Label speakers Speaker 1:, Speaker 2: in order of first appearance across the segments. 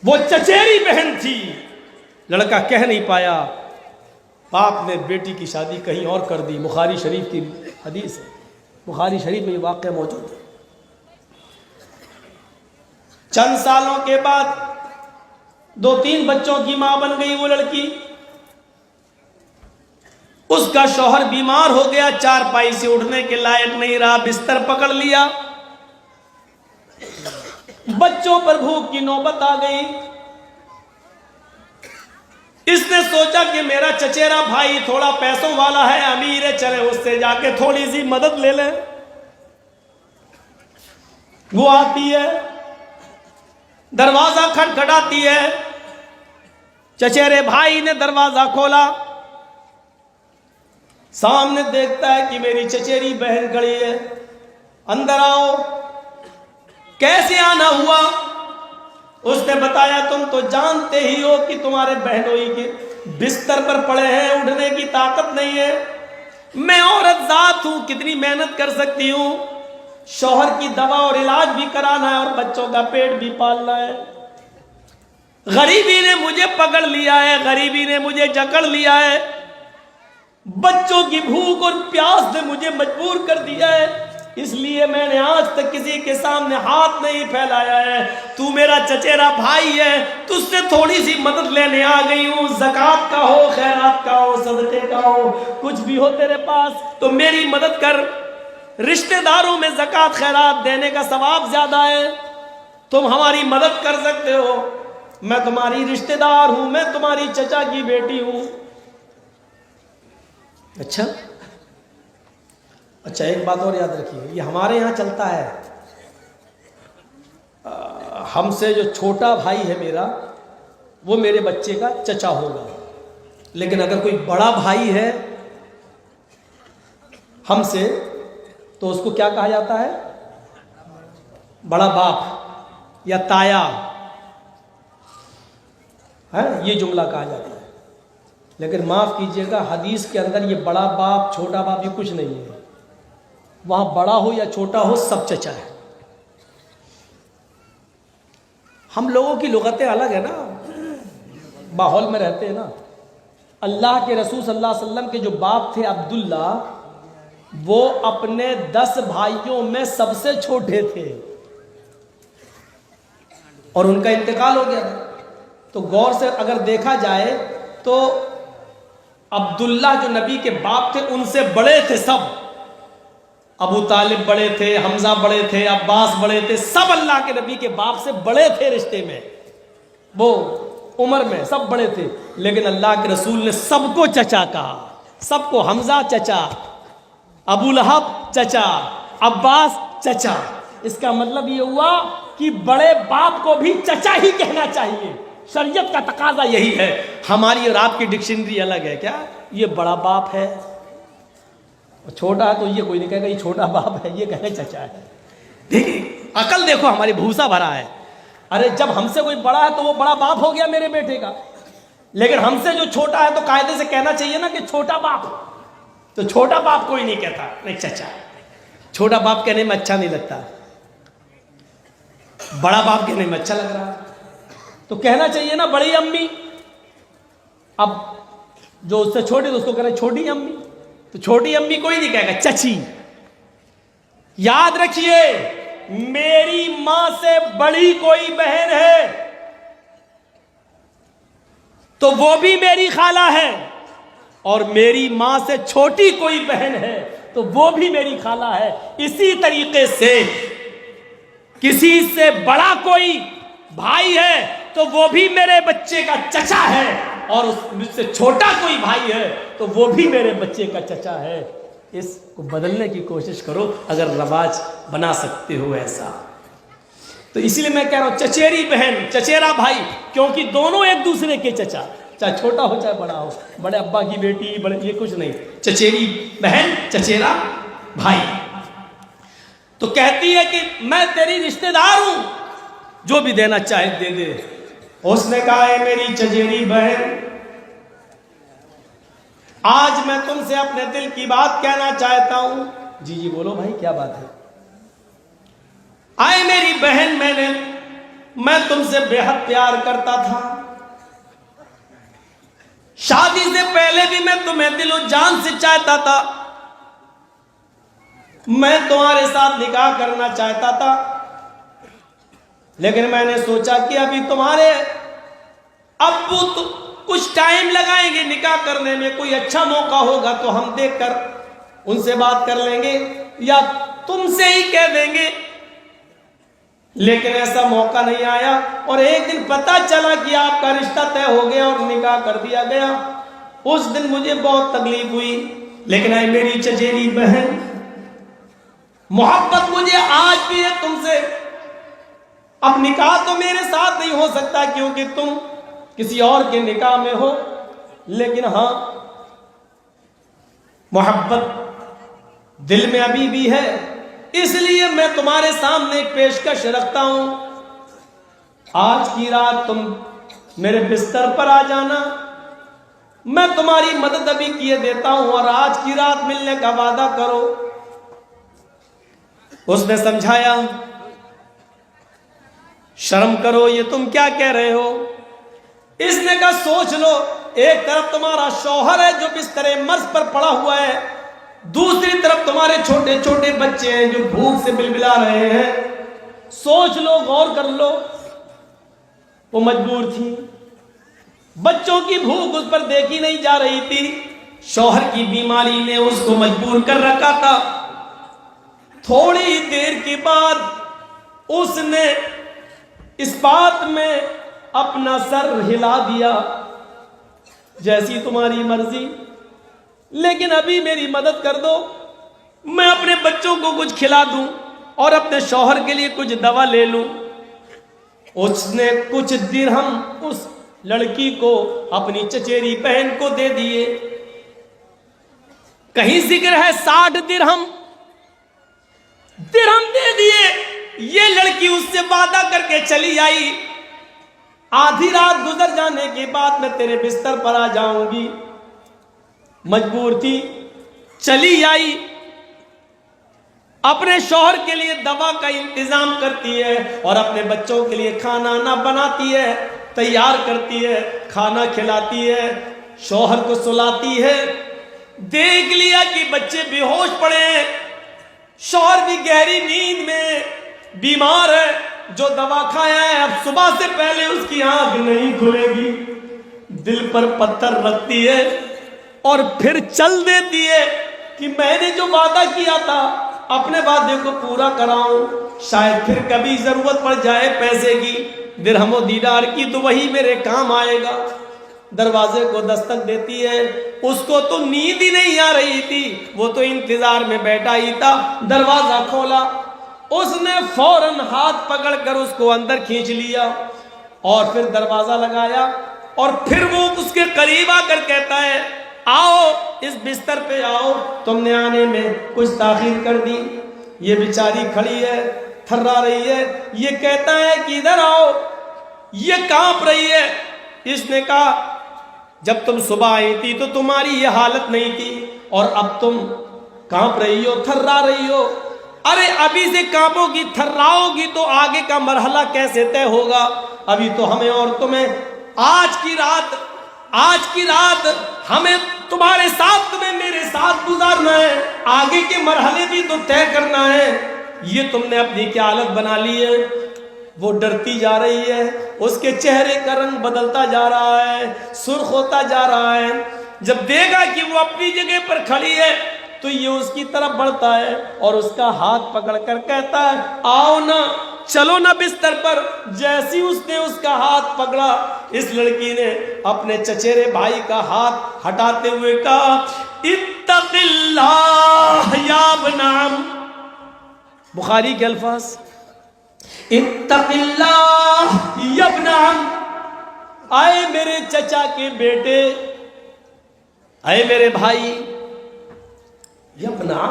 Speaker 1: वो चचेरी बहन थी। लड़का कह नहीं पाया, बाप ने बेटी की शादी कहीं और कर दी। बुखारी शरीफ की हदीस है, बुखारी शरीफ में ये वाक़या मौजूद है। चंद सालों के बाद 2-3 बच्चों की मां बन गई वो लड़की। उसका शौहर बीमार हो गया, चारपाई से उठने के लायक नहीं रहा, बिस्तर पकड़ लिया। बच्चों पर भूख की नौबत आ गई। इसने सोचा कि मेरा चचेरा भाई थोड़ा पैसों वाला है, अमीर है, चले उससे जाके थोड़ी सी मदद ले ले। वो आती है, दरवाजा खटखटाती है। चचेरे भाई ने दरवाजा खोला, सामने देखता है कि मेरी चचेरी बहन खड़ी है। अंदर आओ। कैसे आना हुआ? उसने बताया, तुम तो जानते ही हो कि तुम्हारे बहनोई के बिस्तर पर पड़े हैं, उठने की ताकत नहीं है। मैं औरत जात हूं, कितनी मेहनत कर सकती हूं? शौहर की दवा और इलाज भी कराना है और बच्चों का पेट भी पालना है। गरीबी ने मुझे पकड़ लिया है, गरीबी ने मुझे जकड़ लिया है। बच्चों की भूख और प्यास ने मुझे मजबूर कर दिया है, इसलिए मैंने आज तक किसी के सामने हाथ नहीं फैलाया है। तू मेरा चचेरा भाई है, तुझसे थोड़ी सी मदद लेने आ गई हूं। ज़कात का हो, खैरात का हो, सदके का हो, कुछ भी हो तेरे पास तो मेरी मदद कर। रिश्तेदारों में ज़कात खैरात देने का सवाब ज्यादा है, तुम हमारी मदद कर सकते हो। मैं तुम्हारी रिश्तेदार हूं, मैं तुम्हारी चचा की बेटी हूं। अच्छा, एक बात और याद रखिए, ये हमारे यहाँ चलता है। हमसे जो छोटा भाई है मेरा, वो मेरे बच्चे का चचा होगा। लेकिन अगर कोई बड़ा भाई है हमसे, तो उसको क्या कहा जाता है? बड़ा बाप या ताया है, ये जुमला कहा जाता है। लेकिन माफ कीजिएगा, हदीस के अंदर ये बड़ा बाप छोटा बाप ये कुछ नहीं है। वहां बड़ा हो या छोटा हो, सब चचा है। हम लोगों की लुगतें अलग है ना, माहौल में रहते हैं ना। अल्लाह के रसूल सल्लल्लाहु अलैहि वसल्लम के जो बाप थे अब्दुल्ला, वो अपने 10 भाइयों में सबसे छोटे थे और उनका इंतकाल हो गया। तो गौर से अगर देखा जाए तो अब्दुल्ला जो नबी के बाप थे, उनसे बड़े थे सब। अबू तालिब बड़े थे, हमजा बड़े थे, अब्बास बड़े थे, सब अल्लाह के नबी के बाप से बड़े थे रिश्ते में, वो उम्र में सब बड़े थे। लेकिन अल्लाह के रसूल ने सबको चचा कहा, सबको। हमजा चचा, अबू लहब चचा, अब्बास चचा। इसका मतलब ये हुआ कि बड़े बाप को भी चचा ही कहना चाहिए। शरीयत का तकाजा यही है। हमारी और आपकी डिक्शनरी अलग है क्या? ये बड़ा बाप है, छोटा है तो ये कोई नहीं कहेगा ये छोटा बाप है, ये कहेगा चचा है। देखिए अकल देखो, हमारी भूसा भरा है। अरे जब हमसे कोई बड़ा है तो वो बड़ा बाप हो गया मेरे बेटे का। लेकिन हमसे जो छोटा है तो कायदे से कहना चाहिए ना कि छोटा बाप। तो छोटा बाप कोई नहीं कहता, नहीं चचा। छोटा बाप कहने में अच्छा नहीं लगता, बड़ा बाप कहने में अच्छा लग रहा है, तो कहना चाहिए ना बड़ी अम्मी। अब जो उससे छोटी तो उसको कहना छोटी अम्मी, तो छोटी अम्मी कोई नहीं कहेगा, चची। याद रखिए, मेरी मां से बड़ी कोई बहन है तो वो भी मेरी खाला है, और मेरी मां से छोटी कोई बहन है तो वो भी मेरी खाला है। इसी तरीके से किसी से बड़ा कोई भाई है तो वो भी मेरे बच्चे का चचा है, और उससे छोटा कोई भाई है तो वो भी मेरे बच्चे का चचा है। इसको बदलने की कोशिश करो अगर रवाज बना सकते हो ऐसा। तो इसीलिए मैं कह रहा हूं चचेरी बहन, चचेरा भाई, क्योंकि दोनों एक दूसरे के चचा, चाहे छोटा हो चाहे बड़ा हो, बड़े अब्बा की बेटी, बड़े, ये कुछ नहीं। चचेरी बहन, चचेरा भाई। तो कहती है कि मैं तेरी रिश्तेदार हूं, जो भी देना चाहे दे दे। उसने कहा है मेरी चचेरी बहन, आज मैं तुमसे अपने दिल की बात कहना चाहता हूं। जी बोलो भाई, क्या बात है? आए मेरी बहन, मैंने मैं तुमसे बेहद प्यार करता था। शादी से पहले भी मैं तुम्हें दिलो जान से चाहता था। मैं तुम्हारे साथ निकाह करना चाहता था, लेकिन मैंने सोचा कि अभी तुम्हारे अब्बू तो कुछ टाइम लगाएंगे निकाह करने में, कोई अच्छा मौका होगा तो हम देखकर उनसे बात कर लेंगे या तुमसे ही कह देंगे। लेकिन ऐसा मौका नहीं आया और एक दिन पता चला कि आपका रिश्ता तय हो गया और निकाह कर दिया गया। उस दिन मुझे बहुत तकलीफ हुई, लेकिन है मेरी चचेरी बहन, मोहब्बत मुझे आज भी है तुमसे। अब निकाह तो मेरे साथ नहीं हो सकता क्योंकि तुम किसी और के निकाह में हो, लेकिन हां मोहब्बत दिल में अभी भी है। इसलिए मैं तुम्हारे सामने एक पेशकश रखता हूं। आज की रात तुम मेरे बिस्तर पर आ जाना, मैं तुम्हारी मदद अभी किए देता हूं और आज की रात मिलने का वादा करो। उसने समझाया, शर्म करो, ये तुम क्या कह रहे हो। इसने कहा सोच लो, एक तरफ तुम्हारा शौहर है जो बिस्तरे मर्ज पर पड़ा हुआ है, दूसरी तरफ तुम्हारे छोटे छोटे बच्चे हैं जो भूख से बिलबिला रहे हैं। सोच लो, गौर कर लो। वो मजबूर थी, बच्चों की भूख उस पर देखी नहीं जा रही थी, शौहर की बीमारी ने उसको मजबूर कर रखा था। थोड़ी देर के बाद उसने इस बात में अपना सर हिला दिया, जैसी तुम्हारी मर्जी, लेकिन अभी मेरी मदद कर दो, मैं अपने बच्चों को कुछ खिला दूं और अपने शौहर के लिए कुछ दवा ले लूं। उसने कुछ दिरहम उस लड़की को, अपनी चचेरी बहन को दे दिए। कहीं जिक्र है 60 दिरहम दे दिए। ये लड़की उससे वादा करके चली आई, आधी रात गुजर जाने के बाद मैं तेरे बिस्तर पर आ जाऊंगी। मजबूर थी, चली आई, अपने शौहर के लिए दवा का इंतजाम करती है और अपने बच्चों के लिए खाना ना बनाती है, तैयार करती है, खाना खिलाती है, शौहर को सुलाती है। देख लिया कि बच्चे बेहोश पड़े हैं, शौहर भी गहरी नींद में बीमार है, जो दवा खाया है अब सुबह से पहले उसकी आंख नहीं खुलेगी। दिल पर पत्थर रखती है और फिर चल देती है कि मैंने जो वादा किया था अपने वादे को पूरा कराऊं, शायद फिर कभी जरूरत पड़ जाए पैसे की, दिरहमो दीदार की, तो वही मेरे काम आएगा। दरवाजे को दस्तक देती है, उसको तो नींद ही नहीं आ रही थी, वो तो इंतजार में बैठा ही था। दरवाजा खोला, उसने फौरन हाथ पकड़कर उसको अंदर खींच लिया और फिर दरवाजा लगाया और फिर वो उसके करीब आकर कहता है, आओ इस बिस्तर पे आओ, तुमने आने में कुछ ताखीर कर दी। ये बेचारी खड़ी है, थर्रा रही है, ये कहता है कि इधर आओ, ये कांप रही है। इसने कहा जब तुम सुबह आई थी तो तुम्हारी ये हालत नहीं थी और अब तुम कांप रही हो, थर्रा रही हो। अरे अभी से कांपोगी, थर्राओगी तो आगे का मरहला कैसे तय होगा। अभी तो हमें और तुम्हें आज की रात हमें तुम्हारे साथ, तुम्हें मेरे साथ गुजारना है, आगे के मरहले भी तो तय करना है। ये तुमने अपनी क्या हालत बना ली है। वो डरती जा रही है, उसके चेहरे का रंग बदलता जा रहा है, सुर्ख होता जा रहा है। जब देखा कि वो अपनी जगह पर खड़ी है तो ये उसकी तरफ बढ़ता है और उसका हाथ पकड़कर कहता है, आओ ना, चलो ना बिस्तर पर। जैसी उसने उसका हाथ पकड़ा, इस लड़की ने अपने चचेरे भाई का हाथ हटाते हुए कहा, इत्तक़िल्लाह या बनाम। बुखारी के अल्फाज, इत्तक़िल्लाह या बनाम। आए मेरे चचा के बेटे, आए मेरे भाई, यबना,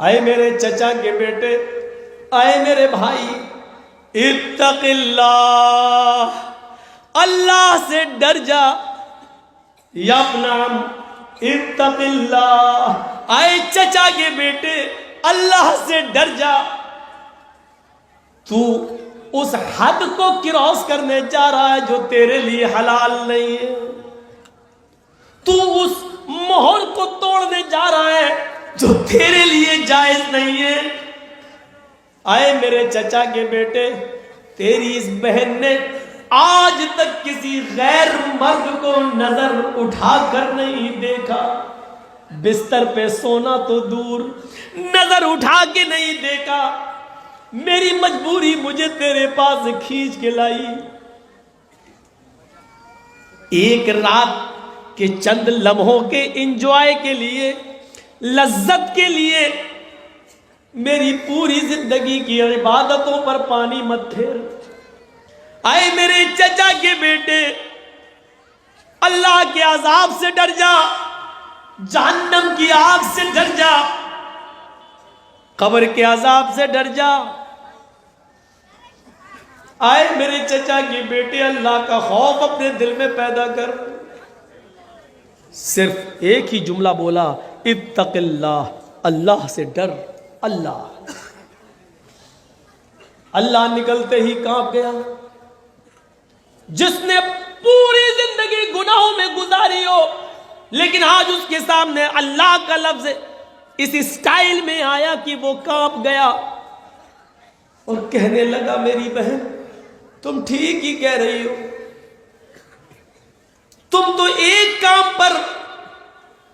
Speaker 1: आए मेरे चचा के बेटे, आए मेरे भाई, इत्तक़िल्लाह, अल्लाह से डर जा। यबनाम इत्तक़िल्लाह, आए चचा के बेटे, अल्लाह से डर जा। तू उस हद को क्रॉस करने जा रहा है जो तेरे लिए हलाल नहीं है। तू उस मोहर को तोड़ने जा रहा है जो तेरे लिए जायज नहीं है। आए मेरे चचा के बेटे, तेरी इस बहन ने आज तक किसी गैर मर्द को नजर उठाकर नहीं देखा। बिस्तर पे सोना तो दूर, नजर उठा के नहीं देखा। मेरी मजबूरी मुझे तेरे पास खींच के लाई। एक रात के चंद लम्हों के इंजॉय के लिए, लज्जत के लिए मेरी पूरी जिंदगी की इबादतों पर पानी मत फेर। आए मेरे चचा के बेटे, अल्लाह के अजाब से डर जा, जहन्नम की आग से डर जा, कब्र के अजाब से डर जा। आए मेरे चचा के बेटे, अल्लाह का खौफ अपने दिल में पैदा कर। सिर्फ एक ही जुमला बोला, इत्तक़िल्लाह, अल्लाह से डर। अल्लाह अल्लाह निकलते ही कांप गया। जिसने पूरी जिंदगी गुनाहों में गुजारी हो, लेकिन आज उसके सामने अल्लाह का लफ्ज इस स्टाइल में आया कि वो कांप गया और कहने लगा, मेरी बहन तुम ठीक ही कह रही हो। तुम तो एक काम पर,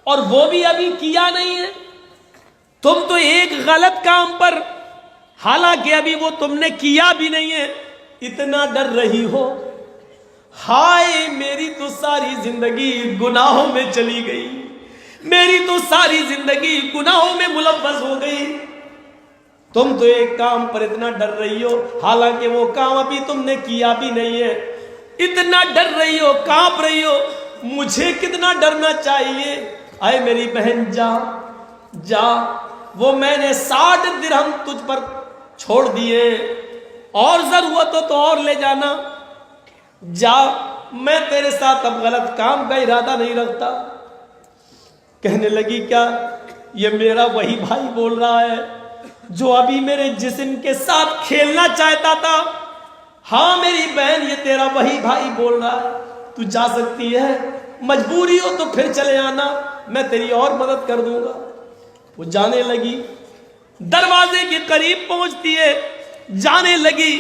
Speaker 1: और वो भी अभी किया नहीं है, तुम तो एक गलत काम पर, हालांकि अभी वो तुमने किया भी नहीं है, इतना डर रही हो। हाय मेरी तो सारी जिंदगी गुनाहों में चली गई, मेरी तो सारी जिंदगी गुनाहों में मुलव्वस हो गई। तुम तो एक काम पर इतना डर रही हो, हालांकि वो काम अभी तुमने किया भी नहीं है। इतना डर रही हो, कांप रही हो, मुझे कितना डरना चाहिए। आए मेरी बहन, जा जा, वो मैंने 60 दिरहम तुझ पर छोड़ दिए, और जरूरत हो तो और ले जाना। जा, मैं तेरे साथ अब गलत काम का इरादा नहीं रखता। कहने लगी, क्या ये मेरा वही भाई बोल रहा है जो अभी मेरे जिस्म के साथ खेलना चाहता था? हाँ मेरी बहन, ये तेरा वही भाई बोल रहा है। तू जा सकती है, मजबूरी हो तो फिर चले आना, मैं तेरी और मदद कर दूंगा। वो जाने लगी, दरवाजे के करीब पहुंचती है, जाने लगी,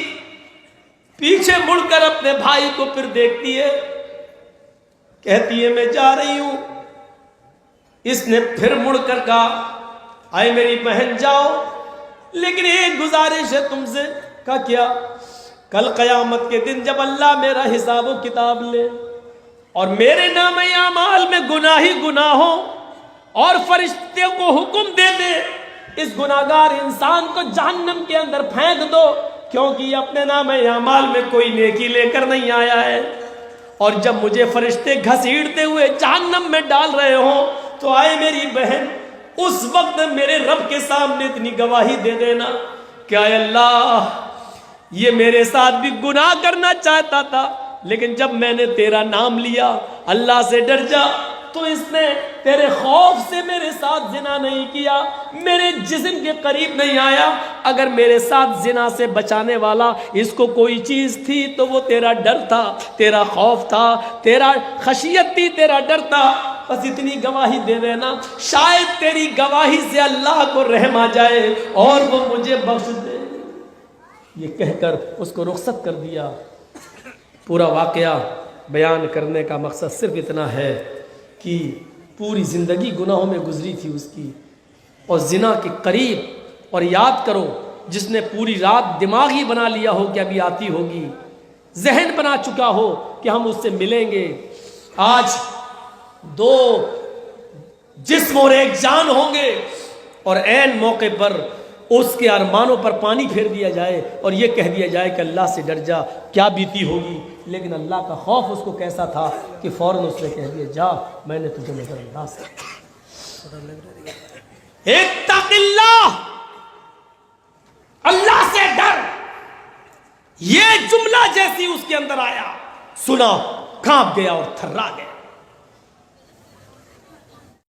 Speaker 1: पीछे मुड़कर अपने भाई को फिर देखती है, कहती है मैं जा रही हूं। इसने फिर मुड़कर कहा, आए मेरी बहन जाओ, लेकिन एक गुजारिश है तुमसे। कहा क्या? कल कयामत के दिन जब अल्लाह मेरा हिसाब व किताब ले और मेरे नाम आमाल में गुनाह ही गुनाह हो, और फरिश्ते को हुक्म दे दे इस गुनाहगार इंसान को जहन्नम के अंदर फेंक दो, क्योंकि अपने नाम आमाल में कोई नेकी लेकर नहीं आया है। और जब मुझे फरिश्ते घसीटते हुए जहन्नम में डाल रहे हो, तो आए मेरी बहन, उस वक्त मेरे रब के सामने इतनी गवाही दे देना, क्या अल्लाह ये मेरे साथ भी गुनाह करना चाहता था, लेकिन जब मैंने तेरा नाम लिया, अल्लाह से डर जा, तो इसने तेरे खौफ से मेरे साथ जिना नहीं किया, मेरे जिस्म के करीब नहीं आया। अगर मेरे साथ जिना से बचाने वाला इसको कोई चीज थी तो वो तेरा डर था, तेरा खौफ था, तेरा खशियत थी, तेरा डर था। बस इतनी गवाही दे देना, शायद तेरी गवाही से अल्लाह को रहम आ जाए और वो मुझे बख्श दे। ये कहकर उसको रुखसत कर दिया। पूरा वाकया बयान करने का मकसद सिर्फ इतना है कि पूरी ज़िंदगी गुनाहों में गुजरी थी उसकी, और जिना के करीब। और याद करो, जिसने पूरी रात दिमाग ही बना लिया हो कि अभी आती होगी, जहन बना चुका हो कि हम उससे मिलेंगे, आज दो जिस्म और एक जान होंगे, और ऐन मौके पर उसके अरमानों पर पानी फेर दिया जाए और ये कह दिया जाए कि अल्लाह से डर जा, क्या बीती होगी। लेकिन अल्लाह का खौफ उसको कैसा था कि फौरन उसने कह दिया, जा, मैंने तुझे नजरअंदाज कर दिया। इत्तक़िल्लाह, अल्लाह से डर, ये जुमला जैसी उसके अंदर आया, सुना, कांप गया और थर्रा गया।